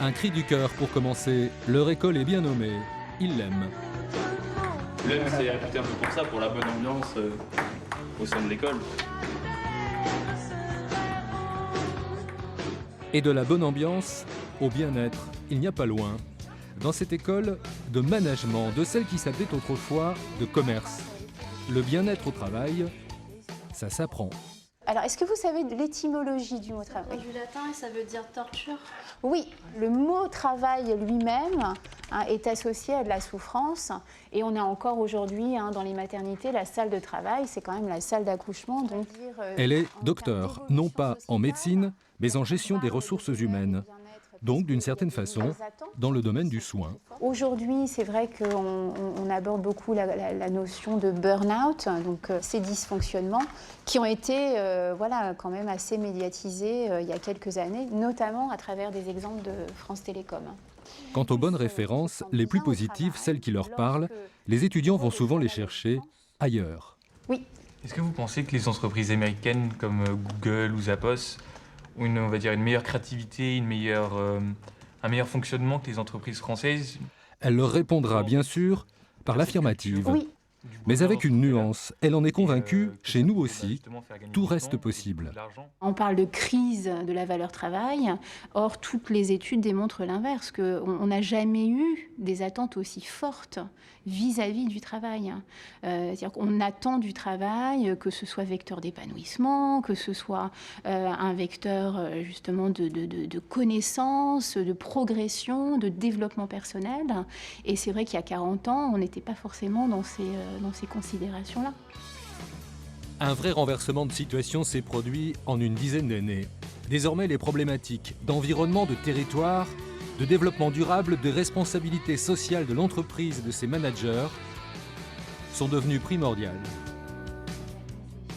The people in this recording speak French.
Un cri du cœur pour commencer. Leur école est bien nommée. Ils l'aiment. L'EM, c'est réputé un peu pour ça, pour la bonne ambiance au sein de l'école. Et de la bonne ambiance au bien-être, il n'y a pas loin. Dans cette école de management, de celle qui s'appelait autrefois de commerce. Le bien-être au travail, ça s'apprend. Alors, est-ce que vous savez l'étymologie du mot travail? Du latin et ça veut dire torture. Oui, le mot travail lui-même est associé à de la souffrance. Et on a encore aujourd'hui dans les maternités la salle de travail, c'est quand même la salle d'accouchement. Elle est docteur, non pas en médecine, mais en gestion des ressources humaines. Donc, d'une certaine façon, dans le domaine du soin. Aujourd'hui, c'est vrai qu'on aborde beaucoup la notion de burn-out, donc ces dysfonctionnements qui ont été quand même assez médiatisés il y a quelques années, notamment à travers des exemples de France Télécom. Quant aux bonnes références, les plus positives, celles qui leur parlent, les étudiants vont souvent les chercher ailleurs. Oui. Est-ce que vous pensez que les entreprises américaines comme Google ou Zappos ont on va dire, une meilleure créativité, un meilleur fonctionnement que les entreprises françaises? Elle leur répondra bien sûr par l'affirmative. Oui. Mais avec une nuance, elle en est convaincue, chez nous aussi, tout reste possible. On parle de crise de la valeur travail, or toutes les études démontrent l'inverse, qu'on n'a jamais eu des attentes aussi fortes vis-à-vis du travail. C'est-à-dire qu'on attend du travail que ce soit vecteur d'épanouissement, que ce soit un vecteur justement de connaissance, de progression, de développement personnel. Et c'est vrai qu'il y a 40 ans, on n'était pas forcément dans ces considérations-là. Un vrai renversement de situation s'est produit en une dizaine d'années. Désormais, les problématiques d'environnement, de territoire, de développement durable, de responsabilité sociale de l'entreprise et de ses managers sont devenues primordiales.